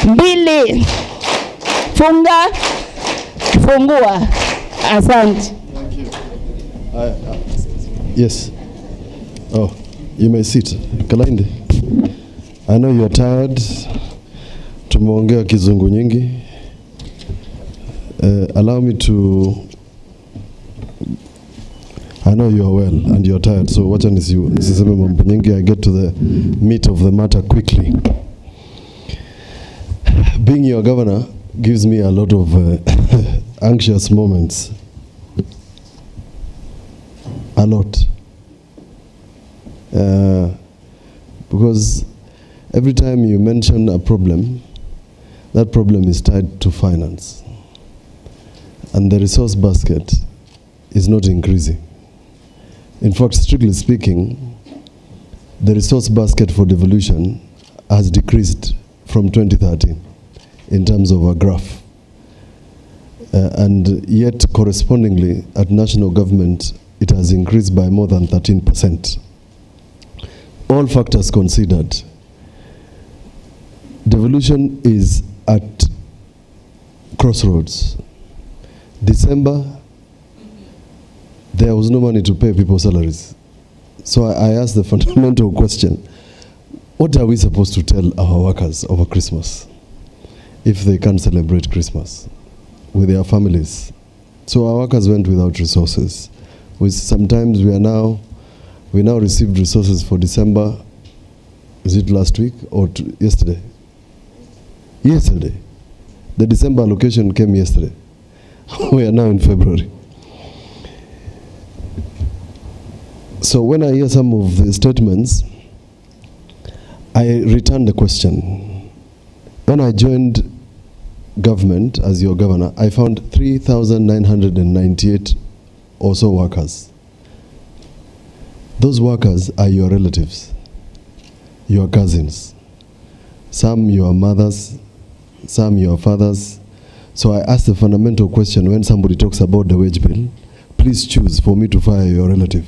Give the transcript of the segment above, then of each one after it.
mbili. Funga, fungua. Asante. Yes. Oh, you may sit. Kalinde. I know you are tired. Tumeongea kizungu nyingi. Allow me to... I know you are well and you are tired, so wacha nisiseme mambo nyingi. I get to the meat of the matter quickly. Being your governor gives me a lot of anxious moments. A lot. Because every time you mention a problem, that problem is tied to finance. And the resource basket is not increasing. In fact, strictly speaking, the resource basket for devolution has decreased from 2013 in terms of a graph. And yet, correspondingly, at national government, it has increased by more than 13%. All factors considered, devolution is at crossroads. December, there was no money to pay people's salaries. So I asked the fundamental question, what are we supposed to tell our workers over Christmas if they can't celebrate Christmas with their families? So our workers went without resources. Sometimes we now received resources for December. Is it last week or yesterday? Yesterday. The December allocation came yesterday. We are now in February. So when I hear some of the statements, I return the question. When I joined government as your governor, I found 3,998 or so workers. Those workers are your relatives, your cousins, some your mothers, some your fathers. So I ask the fundamental question when somebody talks about the wage bill, please choose for me to fire your relative.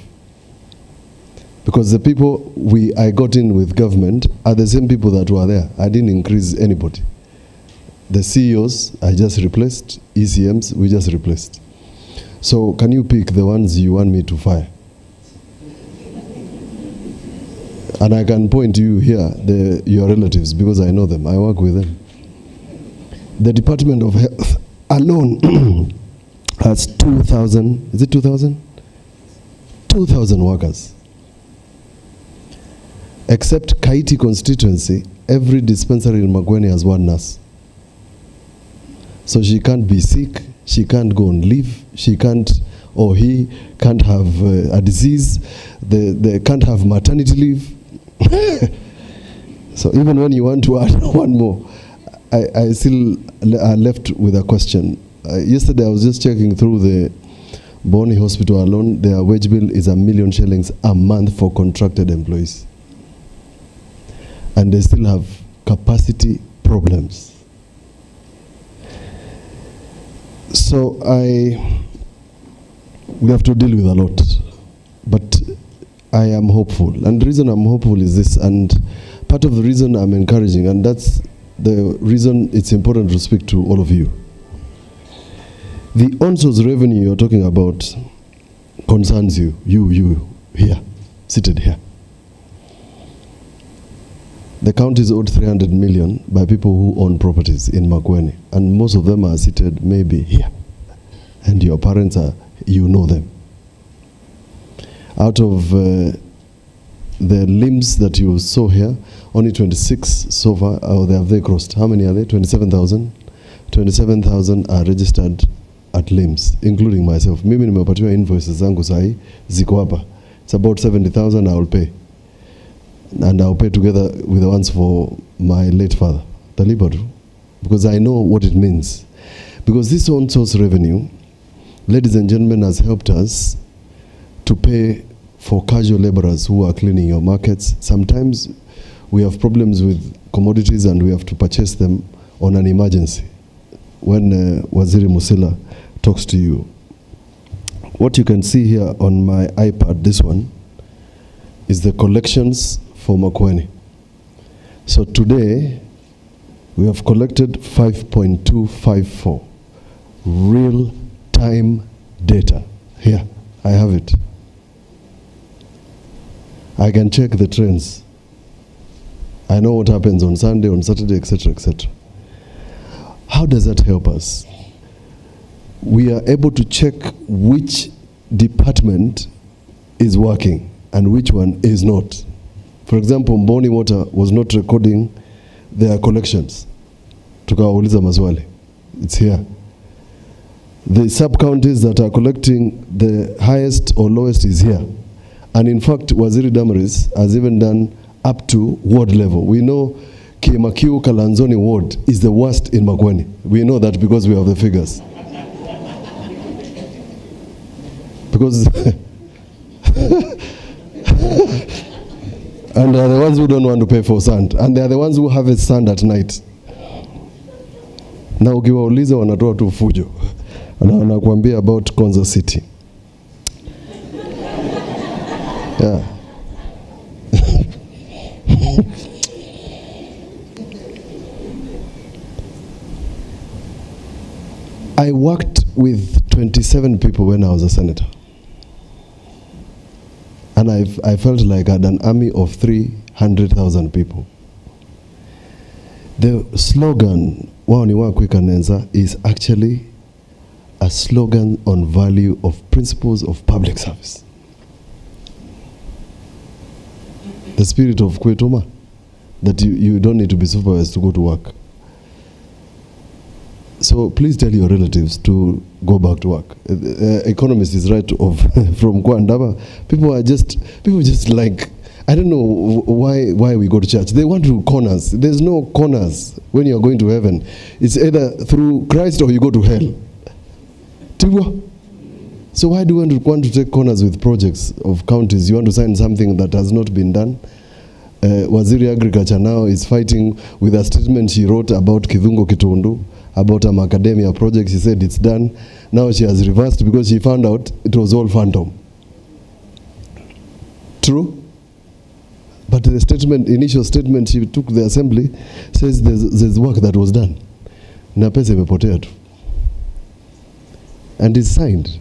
Because the people I got in with government are the same people that were there. I didn't increase anybody. The CEOs I just replaced, ECMs we just replaced. So can you pick the ones you want me to fire? And I can point to you here, your relatives, because I know them, I work with them. The Department of Health alone has 2,000, is it 2,000? 2,000 workers. Except KICC constituency, every dispensary in Makueni has one nurse. So she can't be sick, she can't go on leave, she can't, or he can't have a disease, they can't have maternity leave. So even when you want to add one more, I still are left with a question. Yesterday I was just checking through the Boni Hospital alone, their wage bill is 1 million shillings a month for contracted employees. And they still have capacity problems. So we have to deal with a lot, but I am hopeful. And the reason I'm hopeful is this, and part of the reason I'm encouraging, and that's the reason it's important to speak to all of you. The on-source revenue you're talking about concerns you here, seated here. The county is owed 300 million by people who own properties in Makueni, and most of them are seated maybe here. And your parents you know them. Out of the limbs that you saw here, only 26 so far, have they crossed? How many are they? 27,000? 27,000 are registered at limbs, including myself. Mimi nimepatiwa invoices zangu sahi, ziko hapa. It's about 70,000 I will pay. And I'll pay together with the ones for my late father, Talibadu, because I know what it means. Because this on-source revenue, ladies and gentlemen, has helped us to pay for casual laborers who are cleaning your markets. Sometimes we have problems with commodities and we have to purchase them on an emergency. When Waziri Musila talks to you. What you can see here on my iPad, this one, is the collections for Makueni. So today, We have collected 5.254 real-time data. Here, I have it. I can check the trends. I know what happens on Sunday, on Saturday, etc., etc. How does that help us? We are able to check which department is working and which one is not. For example, Mboni Water was not recording their collections. Tukawauliza maswali. It's here. The sub-counties that are collecting the highest or lowest is here. And in fact, Waziri Damaris has even done up to ward level. We know KICC Kalanzoni ward is the worst in Makueni. We know that because we have the figures. Because and they are the ones who don't want to pay for sand, and they are the ones who harvest sand at night. Na ukiwauliza wanatoa tu fujo. Na wanakuambia about Konza City. Yeah. I worked with 27 people when I was a senator. And I felt like I had an army of 300,000 people. The slogan, Wao ni wa Kwikanenza, is actually a slogan on value of principles of public service. The spirit of Kwetoma, that you don't need to be supervised to go to work. So please tell your relatives to go back to work. Economist is right of from Kwandaba. People just like, I don't know why we go to church. They want to corners. There's no corners when you are going to heaven. It's either through Christ or you go to hell. So why do you want to take corners with projects of counties? You want to sign something that has not been done? Waziri Agriculture now is fighting with a statement she wrote about Kidhungo Kitundu, about a macadamia project. She said it's done. Now she has reversed because she found out it was all phantom. True? But the statement, initial statement she took the assembly says there's work that was done. Na pesa imepotea tu. And it's signed.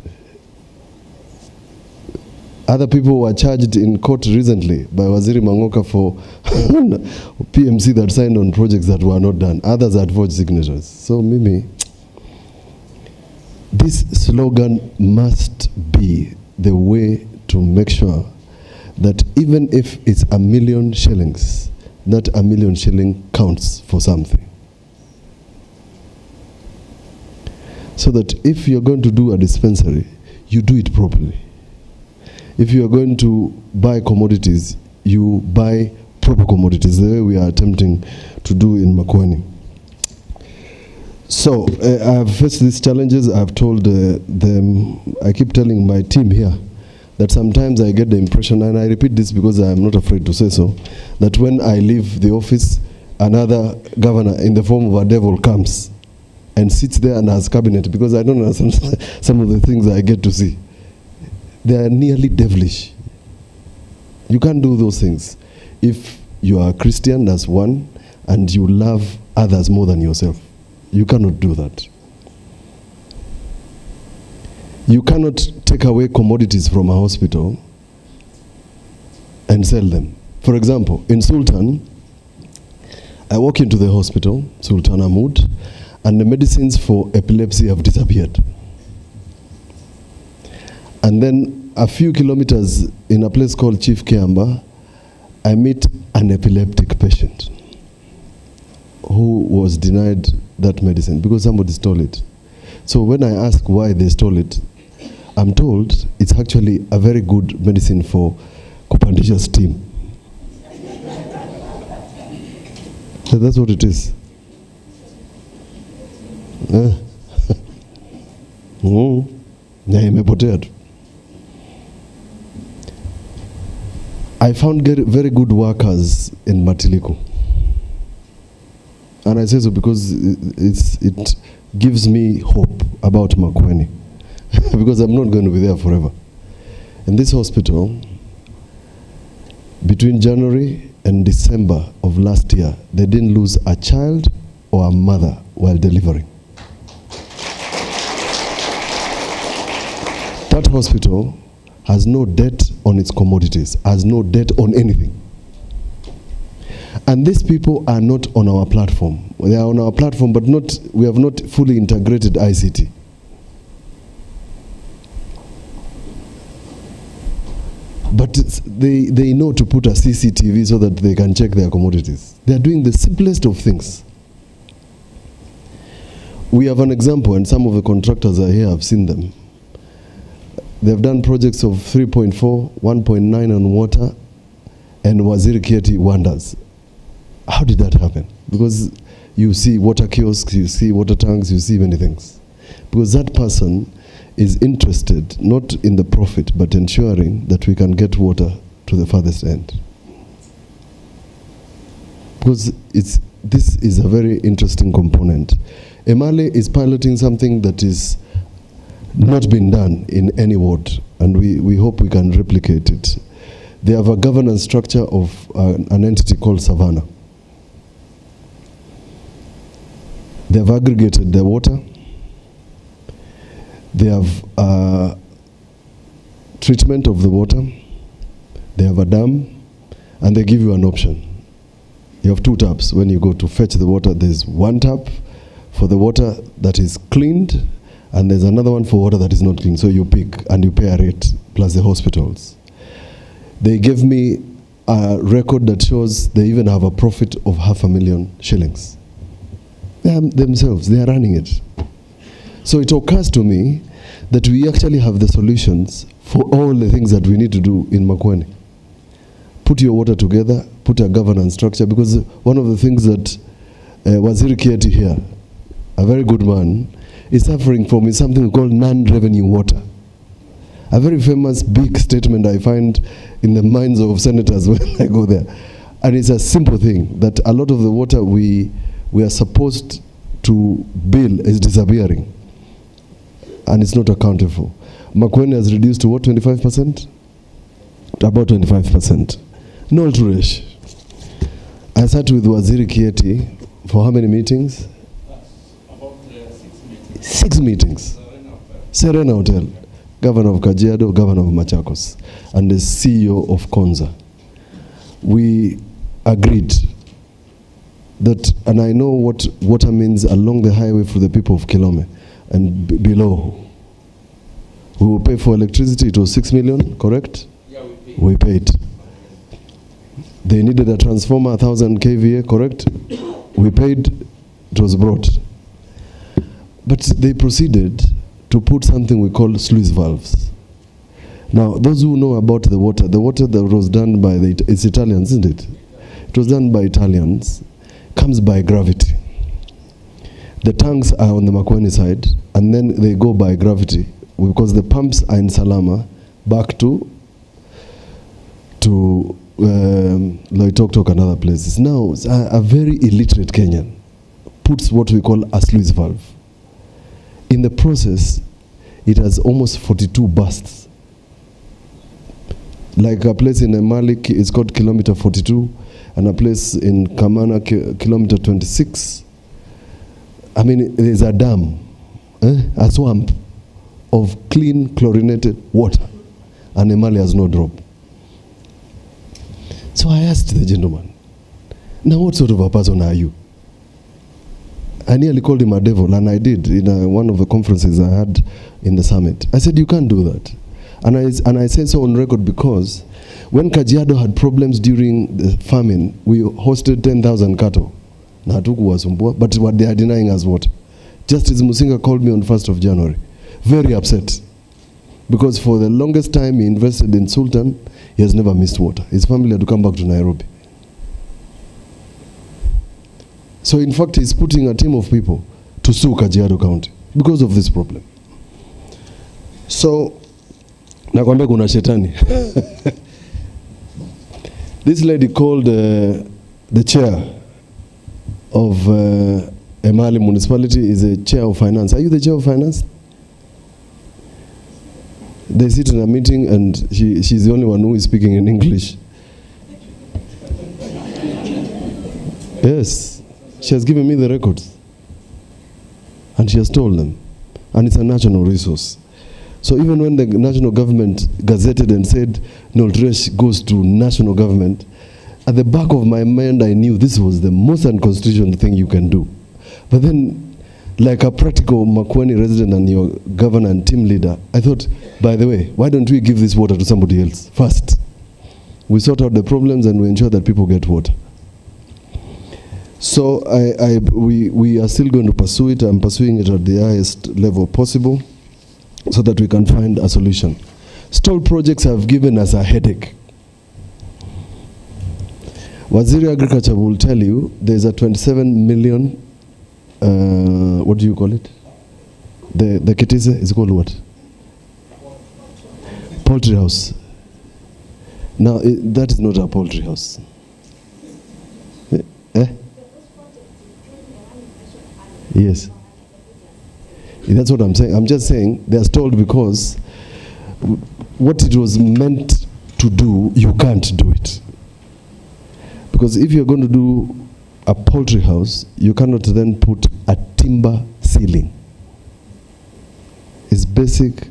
Other people were charged in court recently by Waziri Mangoka for PMC that signed on projects that were not done. Others had forged signatures. So Mimi, this slogan must be the way to make sure that even if it's 1 million shillings, that 1 million shilling counts for something. So that if you're going to do a dispensary, you do it properly. If you are going to buy commodities, you buy proper commodities, the way we are attempting to do in Makueni. So I have faced these challenges. I've told them, I keep telling my team here that sometimes I get the impression, and I repeat this because I'm not afraid to say so, that when I leave the office, another governor in the form of a devil comes and sits there and has cabinet, because I don't understand some of the things I get to see. They are nearly devilish. You can't do those things. If you are a Christian, that's one, and you love others more than yourself. You cannot do that. You cannot take away commodities from a hospital and sell them. For example, in Sultan, I walk into the hospital, Sultan Ahmud, and the medicines for epilepsy have disappeared. And then a few kilometers in a place called Chief Kiamba, I meet an epileptic patient who was denied that medicine because somebody stole it. So when I ask why they stole it, I'm told it's actually a very good medicine for kupandisha steam. So that's what it is. Imepotea tu. I found very good workers in Matiliko. And I say so because it gives me hope about Makueni. Because I'm not going to be there forever. In this hospital, between January and December of last year, they didn't lose a child or a mother while delivering. That hospital has no debt on its commodities, has no debt on anything. And these people are not on our platform. They are on our platform, but we have not fully integrated ICT. But they know to put a CCTV so that they can check their commodities. They are doing the simplest of things. We have an example, and some of the contractors are here, I've seen them. They've done projects of 3.4, 1.9 on water, and Waziri Kieti wonders. How did that happen? Because you see water kiosks, you see water tanks, you see many things. Because that person is interested not in the profit, but ensuring that we can get water to the farthest end. Because this is a very interesting component. Emali is piloting something that is not been done in any ward, and we hope we can replicate it. They have a governance structure of an entity called Savannah. They have aggregated the water. They have treatment of the water. They have a dam, and they give you an option. You have two taps. When you go to fetch the water, there's one tap for the water that is cleaned, and there's another one for water that is not clean. So you pick and you pay a rate plus the hospitals. They gave me a record that shows they even have a profit of 500,000 shillings. Themselves, they are running it. So it occurs to me that we actually have the solutions for all the things that we need to do in Makueni. Put your water together, put a governance structure, because one of the things that Waziri Kieti here, a very good man, is suffering from is something called non-revenue water. A very famous big statement I find in the minds of senators when I go there. And it's a simple thing, that a lot of the water we are supposed to bill is disappearing. And it's not accounted for. Makueni has reduced to what, 25%? About 25%. No Turesh. I sat with Waziri Kieti for how many meetings? About 6 meetings. 6 meetings. Serena Hotel. Governor of Kajiado, Governor of Machakos, and the CEO of Konza. We agreed that, and I know what water means along the highway for the people of Kilome and below. We will pay for electricity, it was 6 million, correct? Yeah, we paid. They needed a transformer, 1,000 kVA, correct? We paid, it was brought. But they proceeded to put something we call sluice valves. Now, those who know about the water that was done by it's Italians, isn't it? It was done by Italians, comes by gravity. The tanks are on the Makueni side, and then they go by gravity, because the pumps are in Salama, back to Loitoktok and other places. Now, a very illiterate Kenyan puts what we call a sluice valve. In the process, it has almost 42 bursts. Like a place in Malik is called kilometer 42, and a place in Kamana, kilometer 26. I mean, there's a dam, a swamp of clean chlorinated water, and Emali has no drop. So I asked the gentleman, now what sort of a person are you? I nearly called him a devil, and I did in one of the conferences I had in the summit. I said, you can't do that. And I said so on record because when Kajiado had problems during the famine, we hosted 10,000 cattle. But what they are denying us what? Justice Musinga called me on 1st of January, very upset. Because for the longest time he invested in Sultan, he has never missed water. His family had to come back to Nairobi. So in fact, he's putting a team of people to sue Kajiado County because of this problem. So, nakwambia kuna shetani. This lady called the chair of Emali municipality is a chair of finance. Are you the chair of finance? They sit in a meeting and she's the only one who is speaking in English. Yes. She has given me the records. And she has told them. And it's a national resource. So even when the national government gazetted and said Noltresh goes to national government, at the back of my mind I knew this was the most unconstitutional thing you can do. But then, like a practical Makueni resident and your governor and team leader, I thought, by the way, why don't we give this water to somebody else first? We sort out the problems and we ensure that people get water. So we are still going to pursue it. I'm pursuing it at the highest level possible so that we can find a solution. Stalled projects have given us a headache. Waziri Agriculture will tell you there's a 27 million, what do you call it? The Kitise is called what? Poultry house. Now, that is not a poultry house. Yes. That's what I'm saying. I'm just saying they are stalled because what it was meant to do, you can't do it. Because if you're going to do a poultry house, you cannot then put a timber ceiling. It's basic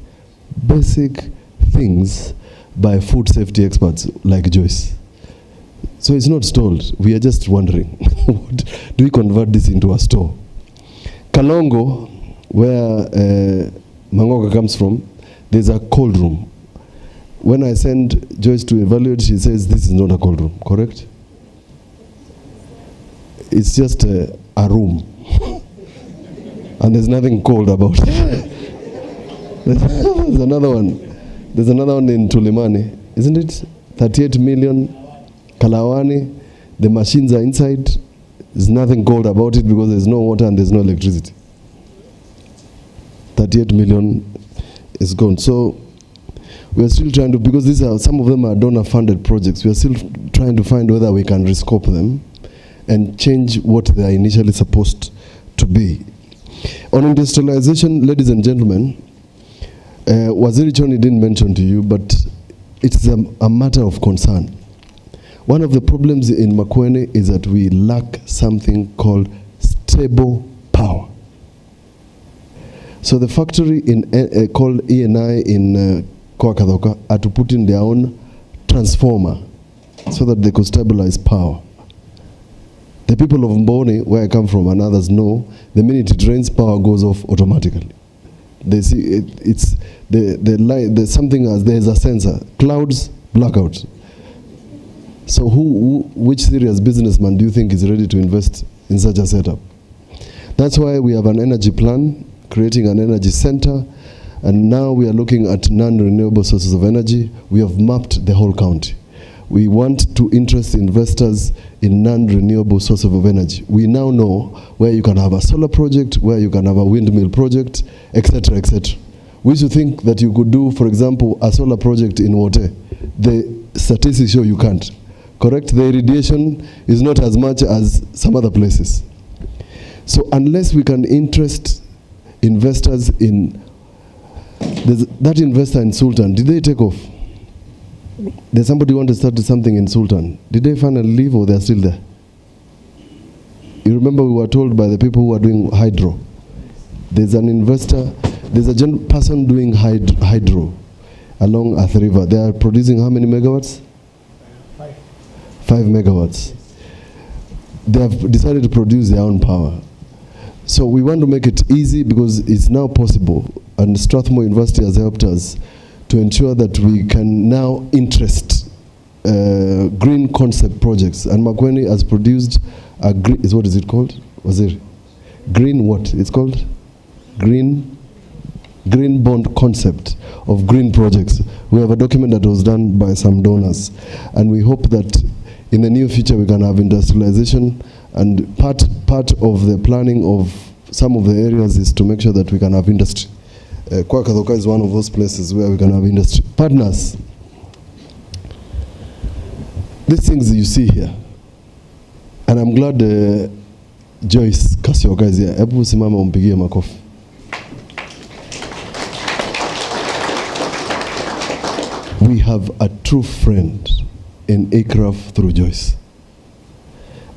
things by food safety experts like Joyce. So it's not stalled. We are just wondering, do we convert this into a store? Kalongo, where Mangoka comes from, there's a cold room. When I send Joyce to evaluate, she says this is not a cold room, correct? It's just a room. And there's nothing cold about it. There's another one. There's another one in Tulimani, isn't it? 38 million, Kalawani. The machines are inside. There's nothing cold about it because there's no water and there's no electricity. 38 million is gone. So we are still trying to, because these are, some of them are donor-funded projects, we are still trying to find whether we can rescope them and change what they are initially supposed to be. On industrialization, ladies and gentlemen, Waziri Choni didn't mention to you, but it's a matter of concern. One of the problems in Makueni is that we lack something called stable power. So the factory in called ENI in Kwakadoka had to put in their own transformer so that they could stabilize power. The people of Mboni, where I come from and others know, the minute it rains, power goes off automatically. They see it's the light, there's something as there's a sensor, clouds, blackout. So which serious businessman do you think is ready to invest in such a setup? That's why we have an energy plan, creating an energy center, and now we are looking at non-renewable sources of energy. We have mapped the whole county. We want to interest investors in non-renewable sources of energy. We now know where you can have a solar project, where you can have a windmill project, etc., etc. We used to think that you could do, for example, a solar project in Wote. The statistics show you can't. Correct? The irradiation is not as much as some other places. So unless we can interest investors in, that investor in Sultan, did they take off? There's somebody who wanted to start something in Sultan. Did they finally leave or they're still there? You remember we were told by the people who are doing hydro. There's an investor, there's a person doing hydro along Athi River. They are producing how many megawatts? 5 megawatts. They have decided to produce their own power. So we want to make it easy because it's now possible, and Strathmore University has helped us to ensure that we can now interest green concept projects. And Makueni has produced a green, what is it called? Was it green what? It's called green bond concept of green projects. We have a document that was done by some donors, and we hope that in the near future we can have industrialization, and part of the planning of some of the areas is to make sure that we can have industry. Kwakadoka is one of those places where we can have industry. Partners, these things you see here, and I'm glad Joyce Kasioka is here. Hebu simama umpigie makofi. We have a true friend in ACRAF through Joyce.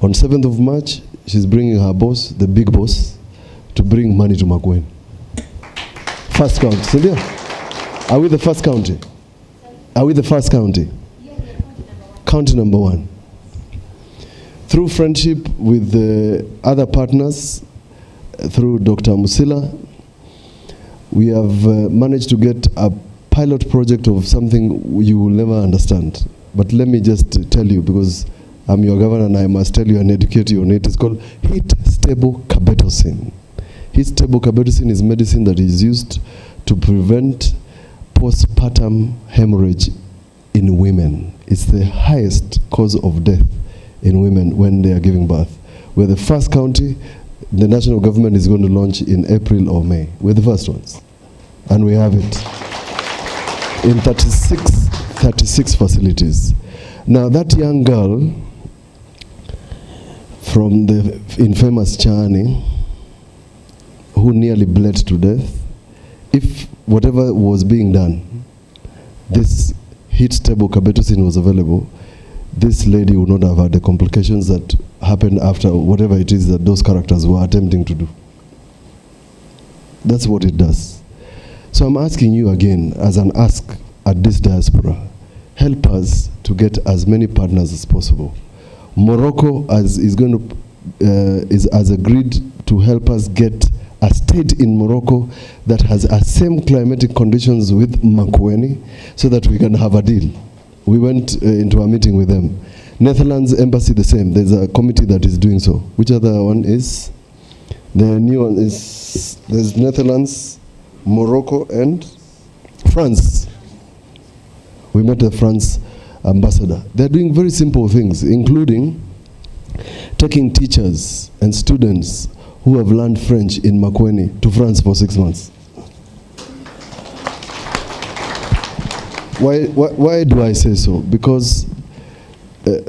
On 7th of March, she's bringing her boss, the big boss, to bring money to Makueni. First county. Cynthia, are we the first county? Are we the first county? County number one. Through friendship with the other partners, through Dr. Musila, we have managed to get a pilot project of something you will never understand. But let me just tell you, because I'm your governor and I must tell you and educate you on it. It's called heat stable carbetocin. Heat stable carbetocin is medicine that is used to prevent postpartum hemorrhage in women. It's the highest cause of death in women when they are giving birth. We're the first county. The national government is going to launch in April or May. We're the first ones. And we have it in 36 facilities. Now that young girl from the infamous Chani, who nearly bled to death, if whatever was being done, this heat stable carbetocin was available, this lady would not have had the complications that happened after whatever it is that those characters were attempting to do. That's what it does. So I'm asking you again, as an ask at this diaspora, help us to get as many partners as possible. Morocco has agreed to help us get a state in Morocco that has the same climatic conditions with Makueni, so that we can have a deal. We went into a meeting with them. Netherlands embassy the same. There's a committee that is doing so. Which other one is? The new one is, there's Netherlands, Morocco, and France. We met the France ambassador. They're doing very simple things, including taking teachers and students who have learned French in Makueni to France for 6 months. Why do I say so? Because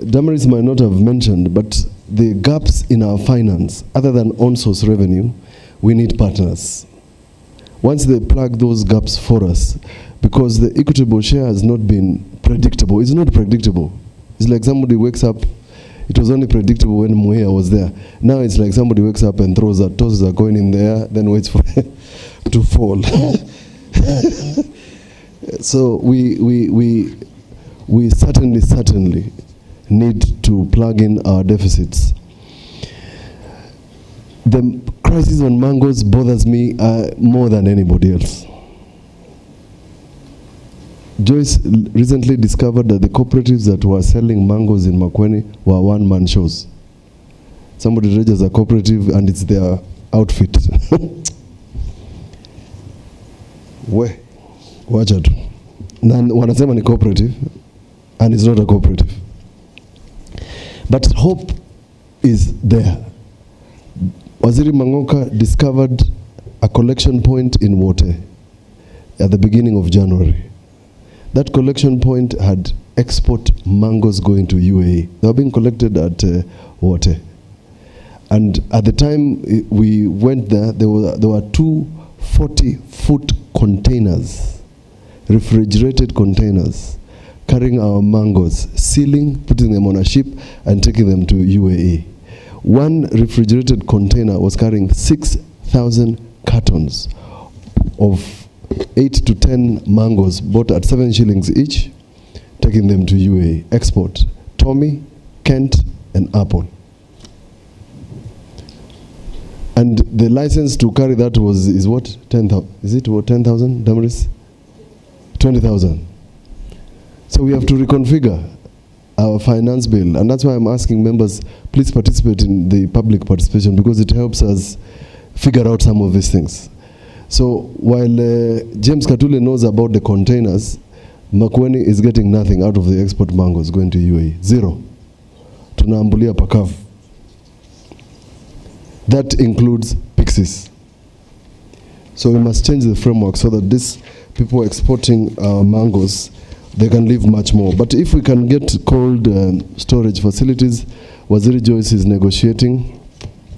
Damaris might not have mentioned, but the gaps in our finance, other than on-source revenue, we need partners. Once they plug those gaps for us, because the equitable share has not been predictable. It's not predictable. It's like somebody wakes up. It was only predictable when Muhea was there. Now it's like somebody wakes up and throws a toes are going in there, then waits for it to fall. So we certainly need to plug in our deficits. The crisis on mangoes bothers me more than anybody else. Joyce recently discovered that the cooperatives that were selling mangoes in Makueni were one-man shows. Somebody registers a cooperative and it's their outfit. Wacha tu. Na wanasema ni cooperative and it's not a cooperative. But hope is there. Waziri Mangoka discovered a collection point in Wote at the beginning of January. That collection point had export mangoes going to UAE. They were being collected at Wote. And at the time we went there, there were 2 40-foot containers, refrigerated containers, carrying our mangoes, sealing, putting them on a ship, and taking them to UAE. One refrigerated container was carrying 6,000 cartons of 8 to 10 mangoes bought at 7 shillings each, taking them to UAE. Export. Tommy, Kent, and Apple. And the license to carry that is what? 10,000. Is it what, 10,000, Damaris? 20,000. So we have to reconfigure our finance bill. And that's why I'm asking members, please participate in the public participation, because it helps us figure out some of these things. So while James Katule knows about the containers, Makueni is getting nothing out of the export mangoes going to UAE. Zero. Tunaambulia pakavu. That includes pixies. So we must change the framework so that these people exporting mangoes, they can live much more. But if we can get cold storage facilities, Waziri Joyce is negotiating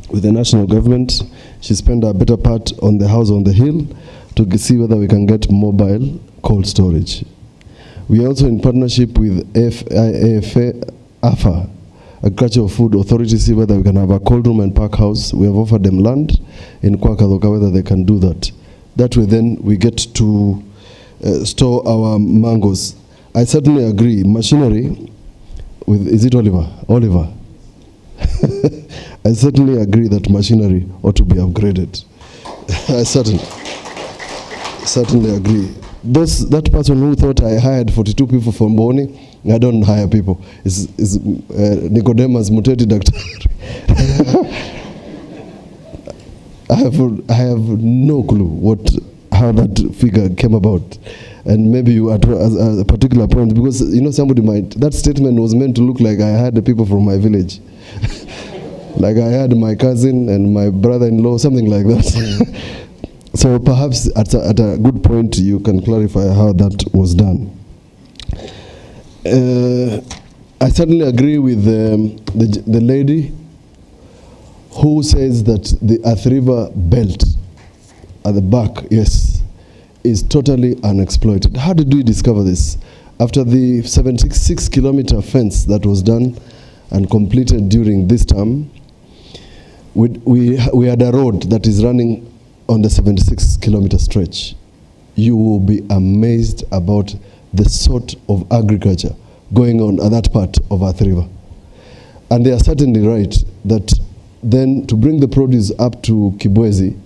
with the national government. She spent a better part on the house on the hill to see whether we can get mobile cold storage. We are also in partnership with AFA Agricultural Food Authority see whether we can have a cold room and pack house. We have offered them land in Kwakadoka, whether they can do that. That way then we get to store our mangoes. I certainly agree. Machinery, with, is it Oliver? Oliver. I certainly agree that machinery ought to be upgraded. I certainly agree. That person who thought I hired 42 people from Boni, I don't hire people. Is Nicodemus Muteti Doctor. I have no clue how that figure came about. And maybe you at a particular point, because somebody might, that statement was meant to look like I had the people from my village. Like I had my cousin and my brother-in-law, something like that. So perhaps at a good point you can clarify how that was done. I certainly agree with the lady who says that the Athi River belt at the back, yes, is totally unexploited. How did we discover this? After the 76-kilometer fence that was done and completed during this term, we had a road that is running on the 76-kilometer stretch. You will be amazed about the sort of agriculture going on at that part of Athi River. And they are certainly right that then to bring the produce up to Kibwezi,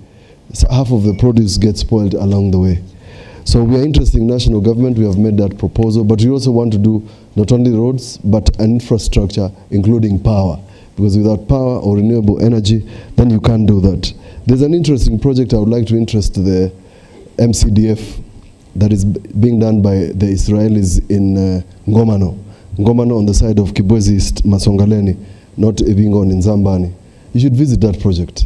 half of the produce gets spoiled along the way. So we are interested in national government. We have made that proposal, but we also want to do not only roads, but an infrastructure, including power. Because without power or renewable energy, then you can't do that. There's an interesting project I would like to interest the MCDF that is being done by the Israelis in Ngomano. Ngomano on the side of Kibwezi East, Masongaleni, not Ebingon in Zambani. You should visit that project.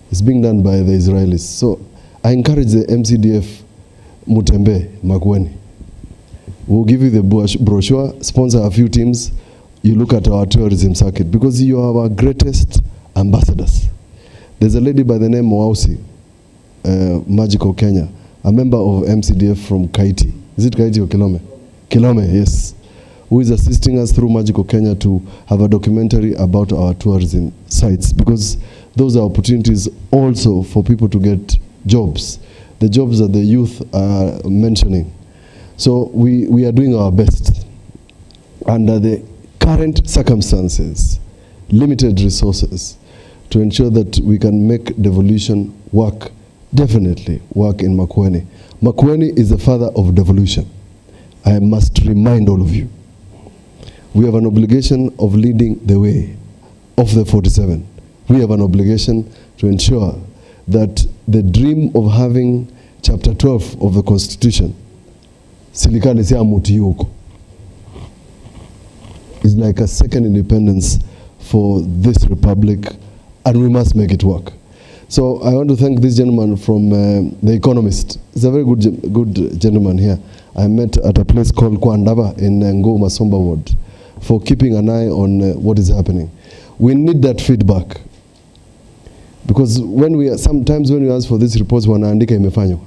It's being done by the Israelis. So I encourage the MCDF Mutembe, Makueni. We'll give you the brochure, sponsor a few teams. You look at our tourism circuit because you are our greatest ambassadors. There's a lady by the name Mwausi, Magical Kenya, a member of MCDF from KICC. Is it KICC or Kilome? Kilome, yes. Who is assisting us through Magical Kenya to have a documentary about our tourism sites, because those are opportunities also for people to get jobs. The jobs that the youth are mentioning. So we are doing our best under the current circumstances, limited resources, to ensure that we can make devolution work, definitely work in Makueni. Makueni is the father of devolution. I must remind all of you. We have an obligation of leading the way of the 47. We have an obligation to ensure that the dream of having chapter 12 of the Constitution, Silikali Sia Mutiyuko, is like a second independence for this republic, and we must make it work. So I want to thank this gentleman from The Economist. He's a very good gentleman here. I met at a place called Kwandaba in Ngo Masomba Ward for keeping an eye on what is happening. We need that feedback, because sometimes when we ask for these reports, wanaandika imefanywa,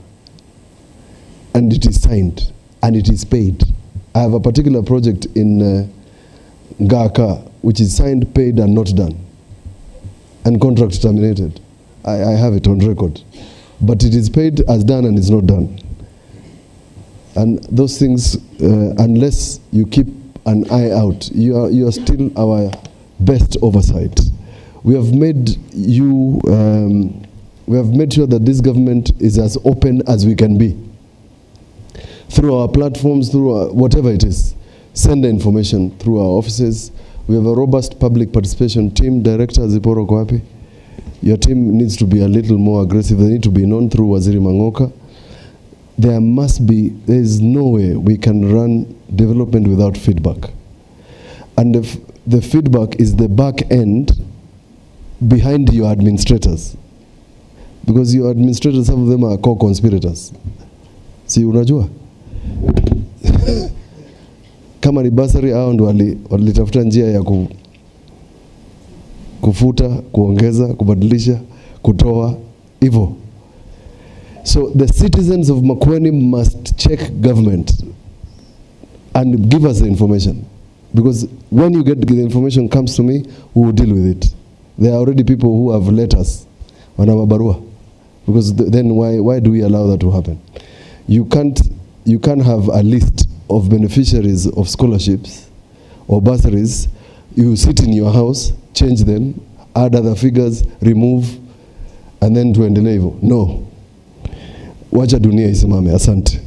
and it is signed and it is paid. I have a particular project in Ngaka which is signed, paid, and not done, and contract terminated. I have it on record, but it is paid as done and it's not done. And those things, unless you keep an eye out, you are still our best oversight. We have made sure that this government is as open as we can be. Through our platforms, through whatever it is, send the information through our offices. We have a robust public participation team. Director Ziporo Kwapi, your team needs to be a little more aggressive. They need to be known through Waziri Mangoka. There is no way we can run development without feedback. And the feedback is the back end behind your administrators. Because your administrators, some of them are co-conspirators. Si unajua? Kama ni basari, hao ndo walitafuta njia ya kufuta, kuongeza, kubadilisha, kutoa, hivyo. So the citizens of Makueni must check government and give us the information. because when you get the information comes to me, we will deal with it. There are already people who have letters, wanawabarua, because then why do we allow that to happen? You can't have a list of beneficiaries of scholarships or bursaries. You sit in your house, change them, add other figures, remove, and then tuendelee hivyo. No. Wacha dunia isimame. Asante.